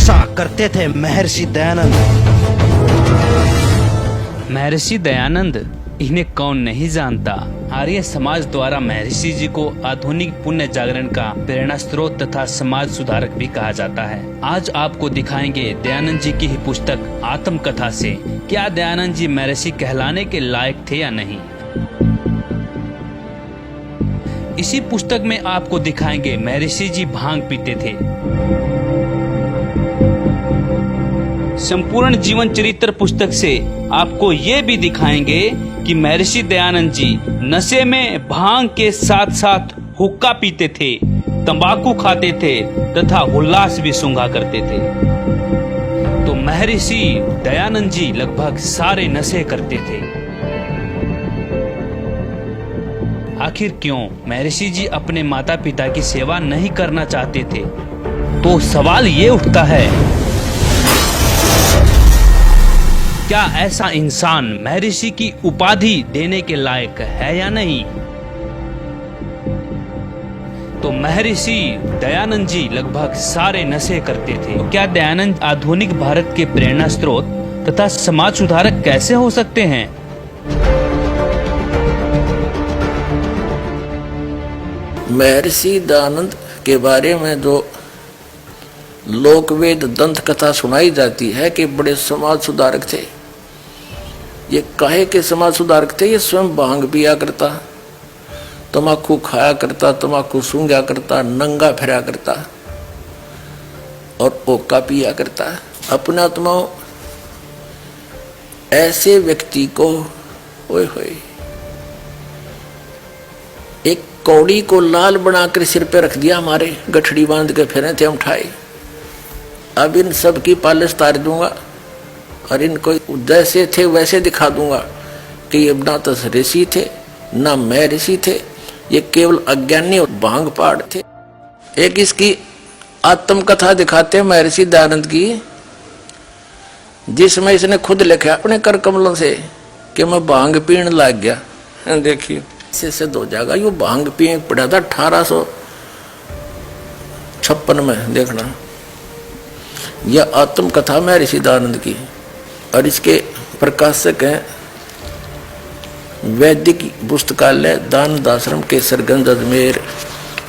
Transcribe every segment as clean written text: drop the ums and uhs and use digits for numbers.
ऐसा करते थे महर्षि दयानंद। महर्षि दयानंद, इन्हें कौन नहीं जानता। आर्य समाज द्वारा महर्षि जी को आधुनिक पुण्य जागरण का प्रेरणा स्रोत तथा समाज सुधारक भी कहा जाता है। आज आपको दिखाएंगे दयानंद जी की ही पुस्तक आत्मकथा से क्या दयानंद जी महर्षि कहलाने के लायक थे या नहीं। इसी पुस्तक में आपको दिखाएंगे महर्षि जी भांग पीते थे। संपूर्ण जीवन चरित्र पुस्तक से आपको ये भी दिखाएंगे कि महर्षि दयानंद जी नशे में भांग के साथ साथ हुक्का पीते थे, तंबाकू खाते थे तथा उल्लास भी सूंघा करते थे। तो महर्षि दयानंद जी लगभग सारे नशे करते थे। आखिर क्यों महर्षि जी अपने माता पिता की सेवा नहीं करना चाहते थे? तो सवाल ये उठता है, क्या ऐसा इंसान महर्षि की उपाधि देने के लायक है या नहीं? तो महर्षि दयानंद जी लगभग सारे नशे करते थे। तो क्या दयानंद आधुनिक भारत के प्रेरणा स्रोत तथा समाज सुधारक कैसे हो सकते हैं? महर्षि दयानंद के बारे में जो लोकवेद दंत कथा सुनाई जाती है कि बड़े समाज सुधारक थे। ये काहे के समाज सुधारक थे? ये स्वयं भांग पिया करता, तमाकू खाया करता, तमाकू सूंघा करता, नंगा फिरा करता और ओका पिया करता। अपने आत्माओं ऐसे व्यक्ति को ओए होए एक कौड़ी को लाल बनाकर सिर पे रख दिया, हमारे गठड़ी बांध के फिरे थे हम ठाए। अब इन सब की पालिश तार दूंगा और इनको जैसे थे वैसे दिखा दूंगा कि ये ना तो ऋषि थे ना मैं ऋषि थे, ये केवल अज्ञानी और भांग पाड़ थे। एक इसकी आत्मकथा दिखाते हैं महर्षि दयानंद की, जिसमें इसने खुद लिखा अपने कर कमलों से कि मैं भांग पीने लग गया। देखिए इससे सिद्ध हो जाएगा। यू भांग पीने पड़ा था 1856 में। देखना यह आत्मकथा महर्षि दयानंद की और इसके प्रकाशक हैं वैदिक पुस्तकालय दानंद आश्रम केसरगंज अजमेर।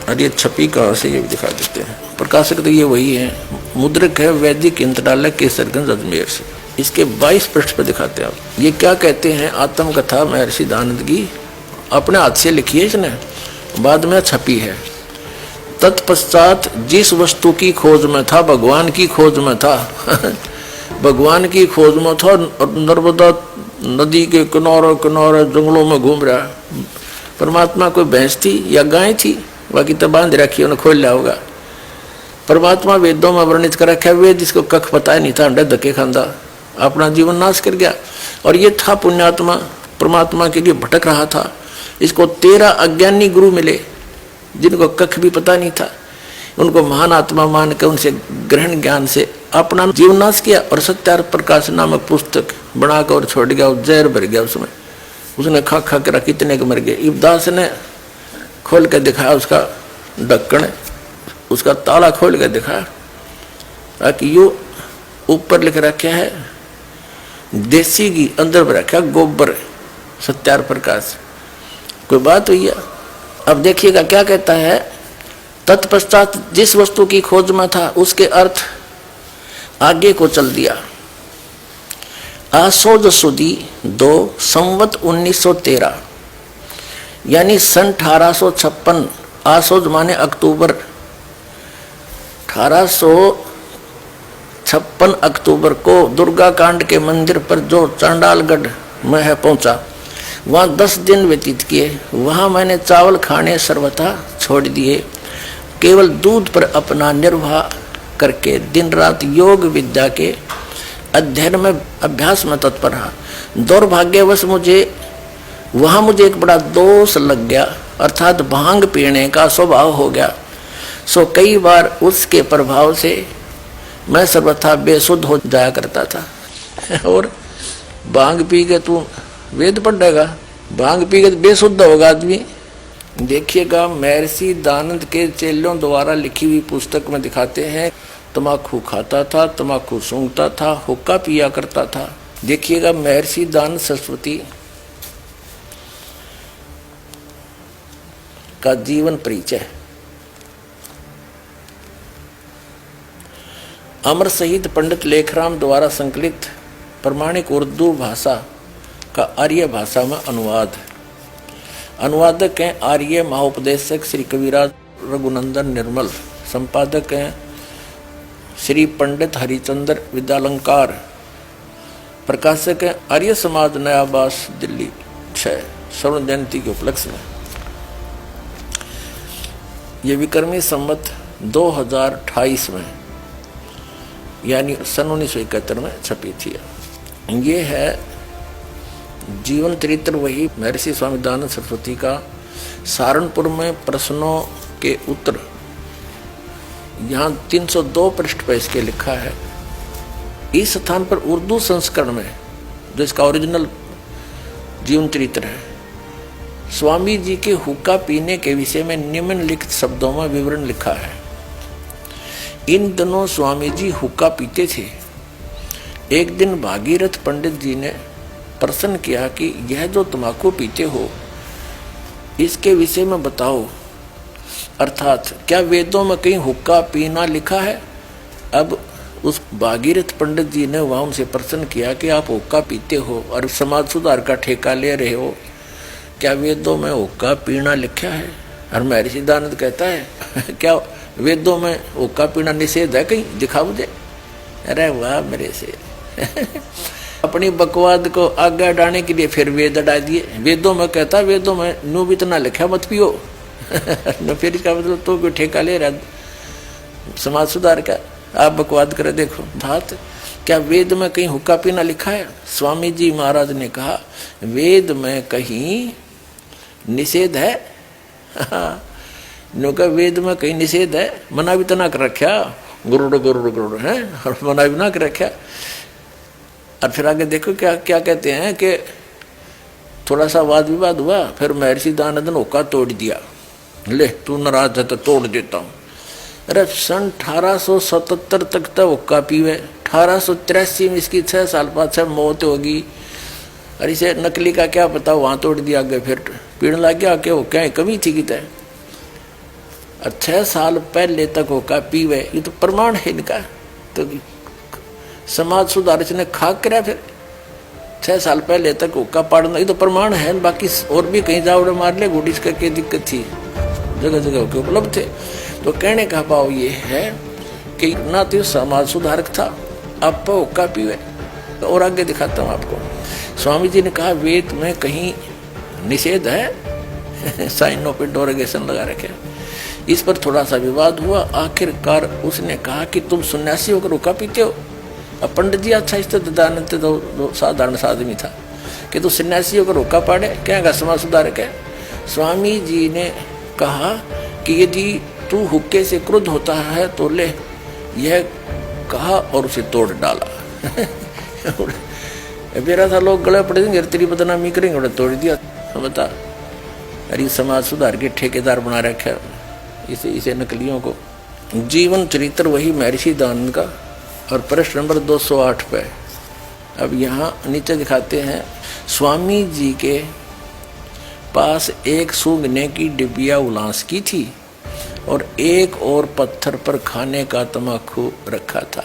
और ये छपी कहाँ से ये भी दिखा देते हैं। प्रकाशक तो ये वही है, मुद्रक है वैदिक इंद्रालय केसरगंज अजमेर से। इसके 22 पृष्ठ पर दिखाते हैं आप। ये क्या कहते हैं, आत्मकथा महर्षि दयानंद की अपने हाथ से लिखी है इसने, बाद में छपी है। तत्पश्चात जिस वस्तु की खोज में था, भगवान की खोज में था भगवान की खोज में था, नर्मदा नदी के किनारे किनारे जंगलों में घूम रहा। परमात्मा कोई भैंस थी या गाय थी, बाकी तो बांध रखी, उन्हें खोल लिया होगा। परमात्मा वेदों में वर्णित कर रखा है, वेद जिसको कख पता ही नहीं था, अंडे धक्के खांदा, अपना जीवन नाश कर गया। और ये था पुण्यात्मा, परमात्मा के लिए भटक रहा था। इसको 13 अज्ञानी गुरु मिले जिनको कख भी पता नहीं था। उनको महान आत्मा मान कर उनसे ग्रहण ज्ञान से अपना जीवन नाश किया और सत्यार्थ प्रकाश नामक पुस्तक बनाकर और छोड़ गया। जहर भर गया उसमें, उसने खा खा कर कितने के मर गए। इब्दास ने खोल कर दिखाया उसका ढक्कन, उसका ताला खोल कर दिखाया, ताकि यो ऊपर लिख रखे है देसी घी, अंदर में रखा गोबर सत्यार्थ प्रकाश। कोई बात हुई है? अब देखिएगा क्या कहता है। तत्पश्चात जिस वस्तु की खोज में था उसके अर्थ आगे को चल दिया। आसोज सुदी 2 संवत 1913 यानी सन 1856। आसोज माने अक्टूबर, 1856 अक्टूबर को दुर्गा कांड के मंदिर पर जो चांडालगढ़ में है पहुंचा, वहाँ 10 दिन व्यतीत किए। वहाँ मैंने चावल खाने सर्वथा छोड़ दिए, केवल दूध पर अपना निर्वाह करके दिन रात योग विद्या के अध्ययन में अभ्यास में तत्पर रहा। दुर्भाग्यवश वहाँ मुझे एक बड़ा दोष लग गया, अर्थात भांग पीने का स्वभाव हो गया। सो कई बार उसके प्रभाव से मैं सर्वथा बेसुध हो जाया करता था। और भांग पी के तू वेद पढ़ेगा, भांग पी के बेसुद्ध होगा आदमी। देखिएगा महर्षि दयानंद के चेलों द्वारा लिखी हुई पुस्तक में दिखाते हैं तम्बाकू खाता था, तम्बाकू सूंघता था, हुक्का पिया करता था। देखिएगा महर्षि दयानंद सरस्वती का जीवन परिचय। अमर शहीद पंडित लेखराम द्वारा संकलित प्रमाणिक उर्दू भाषा का आर्य भाषा में अनुवाद। अनुवादक हैं आर्य महाउपदेशक श्री कविराज रघुनंदन निर्मल। संपादक हैं श्री पंडित हरिचंद्र विद्यालंकार। प्रकाशक हैं आर्य समाज नयाबास दिल्ली 6 स्वर्ण जयंती के उपलक्ष्य में। ये विक्रमी संवत 2028 में यानी सन 1971 में छपी थी। ये है जीवन चरित्र वही महर्षि स्वामी दयानंद सरस्वती का। सहारनपुर में प्रश्नों के उत्तर यहाँ 302 पृष्ठ पर इसके लिखा है। इस स्थान पर उर्दू संस्करण में जो इसका ओरिजिनल जीवन चरित्र है, स्वामी जी के हुक्का पीने के विषय में निम्नलिखित शब्दों में विवरण लिखा है। इन दिनों स्वामी जी हुक्का पीते थे। एक दिन भागीरथ पंडित जी ने प्रश्न किया कि यह जो तम्बाकू पीते हो इसके विषय में बताओ, अर्थात क्या वेदों में कहीं हुक्का पीना लिखा है। अब उस भागीरथ पंडित जी ने वहां उनसे प्रश्न किया कि आप हुक्का पीते हो और समाज सुधार का ठेका ले रहे हो, क्या वेदों में हुक्का पीना लिखा है। और महर्षि दयानंद कहता है क्या वेदों में हुक्का पीना निषेध है, कहीं दिखा मुझे। अरे वाह मेरे से अपनी बकवाद को आगे डालने के लिए फिर वेद हटा दिए। वेदों में कहता, वेदों में नो भी इतना लिखा मत पियो न फिर इसका मतलब तो कोई ठेका ले रहा समाज सुधार का। आप बकवाद करे देखो धात, क्या वेद में कहीं हुक्का पीना लिखा है। स्वामी जी महाराज ने कहा वेद में कहीं निषेध है। नो का वेद में कहीं निषेध है, मना भी तो ना कर रखा, गुरुड़ गुरुड़ गुरुड़ है और मना भी ना कर रखा। और फिर आगे देखो क्या क्या कहते हैं कि थोड़ा सा वाद विवाद हुआ, फिर महर्षि दयानंद ने हुक्का तोड़ दिया। ले तू नाराज है तो तोड़ देता हूँ। अरे सन 1877 तक तो हुक्का पीवे, 1883 में इसकी 6 साल बाद से मौत होगी। और इसे नकली का क्या पता, वहां तोड़ दिया गया, फिर पीने लग गया कि हुक्का कमी थी कि 6 साल पहले तक हुक्का पीवे, ये तो प्रमाण है इनका। तो समाज सुधार ने खाक करा, फिर 6 साल पहले तक हुक्का पाड़ना, ये तो प्रमाण है। बाकी और भी कहीं जावड़े मार ले गुडिस का क्या दिक्कत थी, जगह जगह के उपलब्ध थे। तो कहने का भाव ये है कि ना तो समाज सुधारक था, अब हुक्का पीवे। तो और आगे दिखाता हूँ आपको। स्वामी जी ने कहा वेद में कहीं निषेध है, साइनों पे डोरेगेशन लगा रखे। इस पर थोड़ा सा विवाद हुआ। आखिरकार उसने कहा कि तुम सन्यासी होकर हुक्का पीते हो। अब पंडित जी अच्छा इस दयानंद तो साधारण सा आदमी था कि तू सन्यासी होकर हुक्का पाड़े, क्या समाज सुधारक है। स्वामी जी ने कहा कि यदि तू हुक्के से क्रुद्ध होता है तो ले, यह कहा और उसे तोड़ डाला। मेरा था लोग गले पड़े देंगे, तेरी बदनामी करेंगे, उन्हें तोड़ दिया। बता, अरे समाज सुधार के ठेकेदार बना रखे इसे नकलियों को। जीवन चरित्र वही महर्षि दयानंद का। और प्रश्न नंबर 208 पे अब यहाँ नीचे दिखाते हैं, स्वामी जी के पास एक सूंघने की डिबिया उलास की थी और एक और पत्थर पर खाने का तम्बाकू रखा था।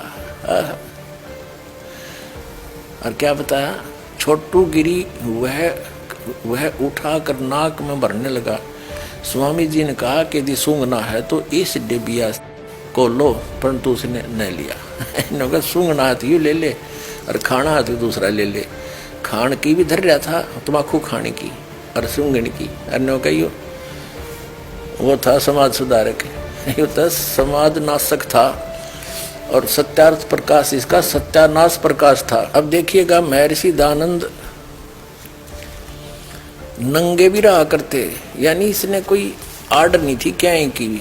और क्या बताया, छोटू गिरी वह उठा कर नाक में भरने लगा। स्वामी जी ने कहा कि यदि सूंघना है तो इस डिबिया को लो, परंतु उसने न लिया। सूंघना है तो यू ले ले और खाना है तो दूसरा ले ले। खान की भी धर रहा था, तम्बाकू खाने की और सूंघने की। अन्यों कहियो वो था समाज सुधारक, ये था समाज नाशक था और सत्यार्थ प्रकाश इसका सत्यानाश प्रकाश था। अब देखिएगा महर्षि दयानंद नंगे भी रहा करते, यानी इसने कोई आड़ नहीं थी क्या की भी,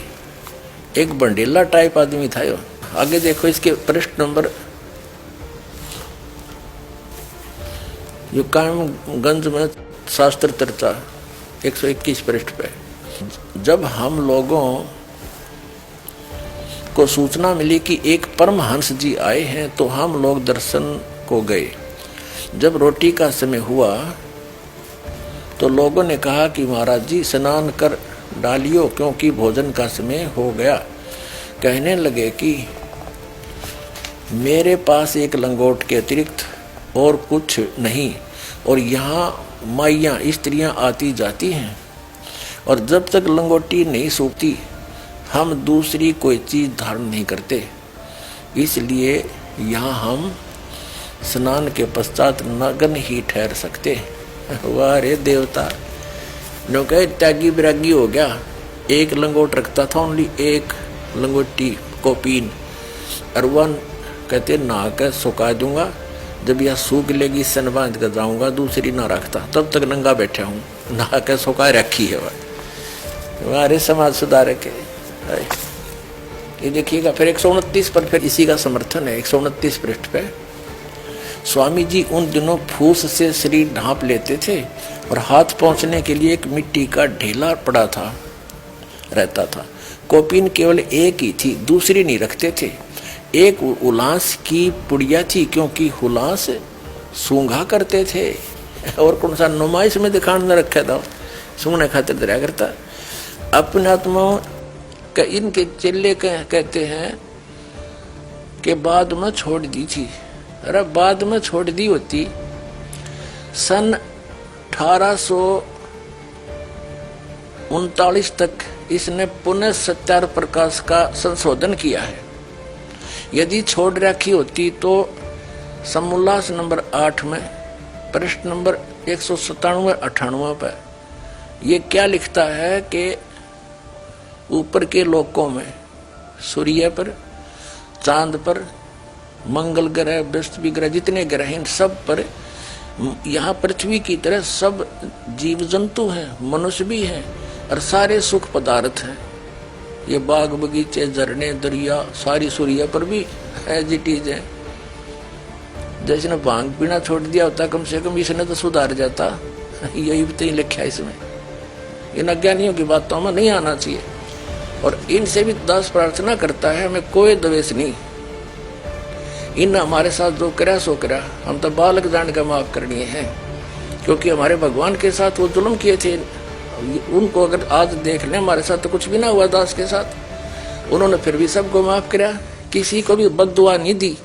एक बंडेला टाइप आदमी था यो। आगे देखो इसके पृष्ठ नंबर जो कायमगंज में शास्त्र चर्चा 121 पृष्ठ पे, जब हम लोगों को सूचना मिली कि एक परमहंस जी आए हैं, तो हम लोग दर्शन को गए। जब रोटी का समय हुआ तो लोगों ने कहा कि महाराज जी स्नान कर डालियो, क्योंकि भोजन का समय हो गया। कहने लगे कि मेरे पास एक लंगोट के अतिरिक्त और कुछ नहीं, और यहाँ माइयाँ स्त्रियाँ आती जाती हैं, और जब तक लंगोटी नहीं सूखती हम दूसरी कोई चीज़ धारण नहीं करते, इसलिए यहाँ हम स्नान के पश्चात नग्न ही ठहर सकते। वाह रे देवता, नो कहे त्यागी विरागी हो गया। एक लंगोट रखता था, ओनली एक लंगोटी को पीन, और वन कहते नहा कर सुखा दूंगा, जब यह सूख लेगी सन बांध कर जाऊंगा, दूसरी ना रखता, तब तक नंगा बैठा हूँ, नहा कर सुखा रखी है। हमारे समाज सुधारक है ये देखिएगा। फिर 129 पर फिर इसी का समर्थन है। 129 पृष्ठ पे स्वामी जी उन दिनों फूस से शरीर ढांप लेते थे, और हाथ पहुंचने के लिए एक मिट्टी का ढेला पड़ा था रहता था। कोपीन केवल एक ही थी, दूसरी नहीं रखते थे। एक उलास की पुड़िया थी, क्योंकि हुलास सूंघा करते थे, और कौन सा नुमाइश में दिखाने न रखा था, सूंघने खातिर दरिया करता। अपने आत्माओं का इनके चेले कहते हैं कि बाद में छोड़ दी थी। अरे बाद में छोड़ दी होती, सन 1839 तक इसने पुनः सत्यार प्रकाश का संशोधन किया है। यदि छोड़ रखी होती तो समोल्लास नंबर 8 में पृष्ठ नंबर 197-98 पर ये क्या लिखता है कि ऊपर के लोकों में सूर्य पर, चांद पर, मंगल ग्रह, बृहस्पति ग्रह, जितने ग्रह हैं सब पर, यहाँ पृथ्वी की तरह सब जीव जंतु हैं, मनुष्य भी हैं, और सारे सुख पदार्थ हैं। ये बाग बगीचे, झरने, दरिया, सारी सूर्य पर भी एज इट इज है। जैसे ने भांग पीना छोड़ दिया होता, कम से कम इसने तो सुधार जाता। यही तो लिखा है इसमें। इन अज्ञानियों की बातों में नहीं आना चाहिए, और इनसे भी दास प्रार्थना करता है, हमें कोई द्वेष नहीं। इन हमारे साथ जो करा सो करा, हम तो बालक जान का माफ करनी है, क्योंकि हमारे भगवान के साथ वो जुल्म किए थे। उनको अगर आज देख लें, हमारे साथ तो कुछ भी ना हुआ दास के साथ, उन्होंने फिर भी सबको माफ किया, किसी को भी बद्दुआ नहीं दी,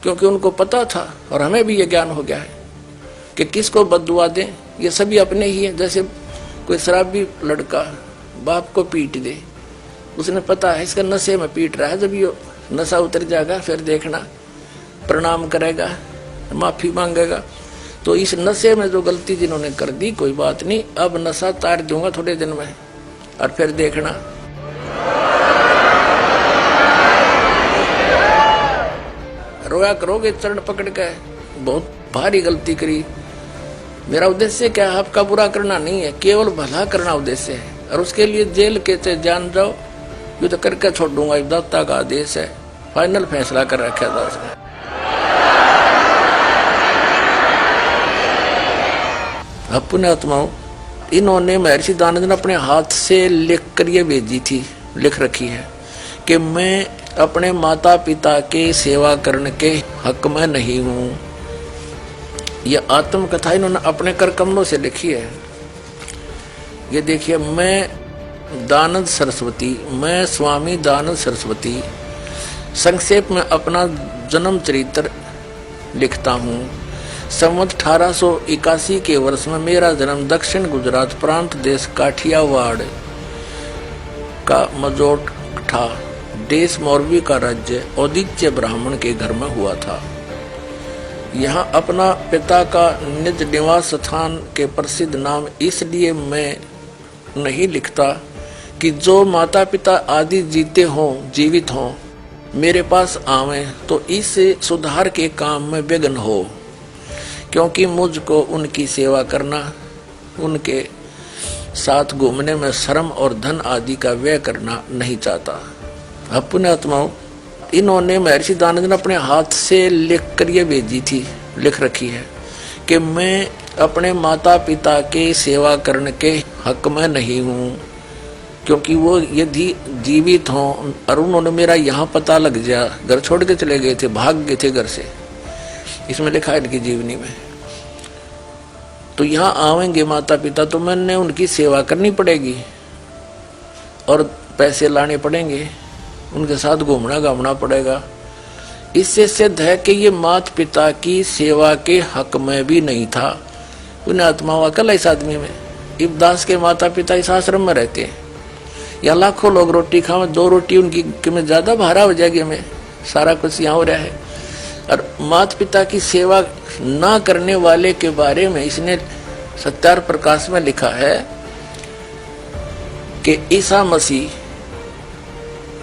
क्योंकि उनको पता था, और हमें भी ये ज्ञान हो गया है कि किसको बद्दुआ दें, ये सभी अपने ही है। जैसे कोई शराबी लड़का बाप को पीट दे, उसने पता है इसका नशे में पीट रहा है, जब ये नशा उतर जाएगा फिर देखना प्रणाम करेगा, माफी मांगेगा। तो इस नशे में जो गलती जिन्होंने कर दी, कोई बात नहीं, अब नशा तार दूंगा थोड़े दिन में, और फिर देखना। रोया करोगे चरण पकड़ के, बहुत भारी गलती करी। मेरा उद्देश्य क्या है? आपका बुरा करना नहीं है, केवल भला करना उद्देश्य है, और उसके लिए जेल के जान जाओ, ये तो करके छोड़ दूंगा, दाता का आदेश है। फाइनल फैसला कर रखा था उसने। अपने आत्माओं, इन्होंने महर्षि दानंद ने अपने हाथ से लिख कर ये भेजी थी, लिख रखी है कि मैं अपने माता पिता के सेवा करने के हक में नहीं हूँ। ये आत्मकथा इन्होंने अपने कर कमलों से लिखी है। ये देखिए, मैं दानंद सरस्वती, मैं स्वामी दानंद सरस्वती संक्षेप में अपना जन्म चरित्र लिखता हूँ। संवत 1881 के वर्ष में मेरा जन्म दक्षिण गुजरात प्रांत देश काठियावाड़ का मजोट था। देश मोरबी का राज्य औदिच्य ब्राह्मण के घर में हुआ था। यहाँ अपना पिता का निज निवास स्थान के प्रसिद्ध नाम इसलिए मैं नहीं लिखता कि जो माता पिता आदि जीवित हों मेरे पास आवे तो इस सुधार के काम में विघ्न हो, क्योंकि मुझको उनकी सेवा करना, उनके साथ घूमने में श्रम और धन आदि का व्यय करना नहीं चाहता। अपने आत्माओं, इन्होंने महर्षि दानंद ने अपने हाथ से लिख कर ये भेजी थी, लिख रखी है कि मैं अपने माता पिता के सेवा करने के हक में नहीं हूँ। क्योंकि वो यदि जीवित हों और उन्होंने मेरा यहाँ पता लग जा, घर छोड़ के चले गए थे, भाग गए थे घर से, इसमें लिखा है इनकी जीवनी में, तो यहाँ आवेंगे माता पिता तो मैंने उनकी सेवा करनी पड़ेगी और पैसे लाने पड़ेंगे, उनके साथ घूमना घामना पड़ेगा। इससे सिद्ध है कि ये माता पिता की सेवा के हक में भी नहीं था। पुण्य आत्मा हुआ कल इस आदमी में। इब्दास के माता पिता इस आश्रम में रहते हैं, या लाखों लोग रोटी खावे, 2 रोटी उनकी में ज्यादा भारा हो जाएगी, हमें सारा कुछ यहाँ हो रहा है। और माता पिता की सेवा ना करने वाले के बारे में इसने सत्यार प्रकाश में लिखा है कि ईसा मसीह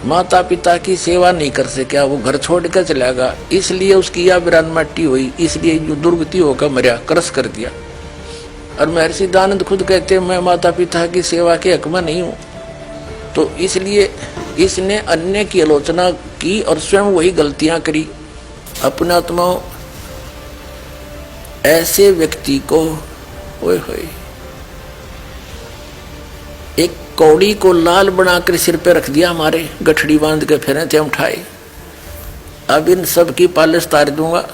माता पिता की सेवा नहीं कर सका, वो घर छोड़कर चला गया, इसलिए उसकी या बिरान मट्टी हुई, इसलिए जो दुर्गति होकर मरिया, क्रश कर दिया। और महर्षि दयानंद खुद कहते हैं मैं माता पिता की सेवा के हक में नहीं हूं, तो इसलिए इसने अन्य की आलोचना की और स्वयं वही गलतियां करी। अपने आत्माओं, ऐसे व्यक्ति को ओए होए एक कौड़ी को लाल बनाकर सिर पे रख दिया, हमारे गठड़ी बांध के फिरे थे हम उठाए। अब इन सब की पालिश तार दूंगा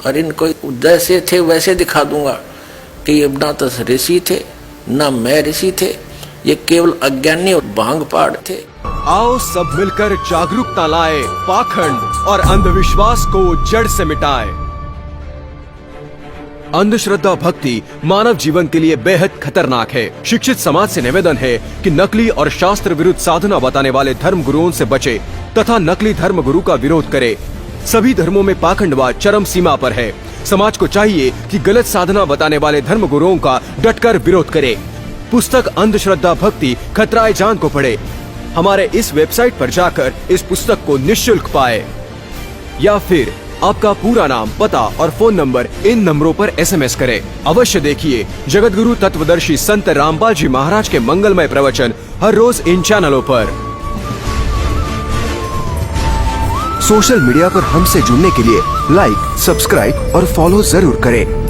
और इनको जैसे थे वैसे दिखा दूंगा कि ये ना तो ऋषि थे ना मैं ऋषि थे, ये केवल अज्ञानी और भांग पाड़ थे। आओ सब मिलकर जागरूकता लाए, पाखंड और अंधविश्वास को जड़ से मिटाए। अंधश्रद्धा भक्ति मानव जीवन के लिए बेहद खतरनाक है। शिक्षित समाज से निवेदन है कि नकली और शास्त्र विरुद्ध साधना बताने वाले धर्म गुरुओं से बचे तथा नकली धर्म गुरु का विरोध करे। सभी धर्मों में पाखंडवाद चरम सीमा पर है। समाज को चाहिए कि गलत साधना बताने वाले धर्म गुरुओं का डटकर विरोध करे। पुस्तक अंधश्रद्धा भक्ति खतराए जान को पढ़े। हमारे इस वेबसाइट पर जाकर इस पुस्तक को निःशुल्क पाए, या फिर आपका पूरा नाम, पता और फोन नंबर इन नंबरों पर SMS करें। अवश्य देखिए जगतगुरु तत्वदर्शी संत रामपाल जी महाराज के मंगलमय प्रवचन हर रोज इन चैनलों पर। सोशल मीडिया पर हमसे जुड़ने के लिए लाइक, सब्सक्राइब और फॉलो जरूर करें।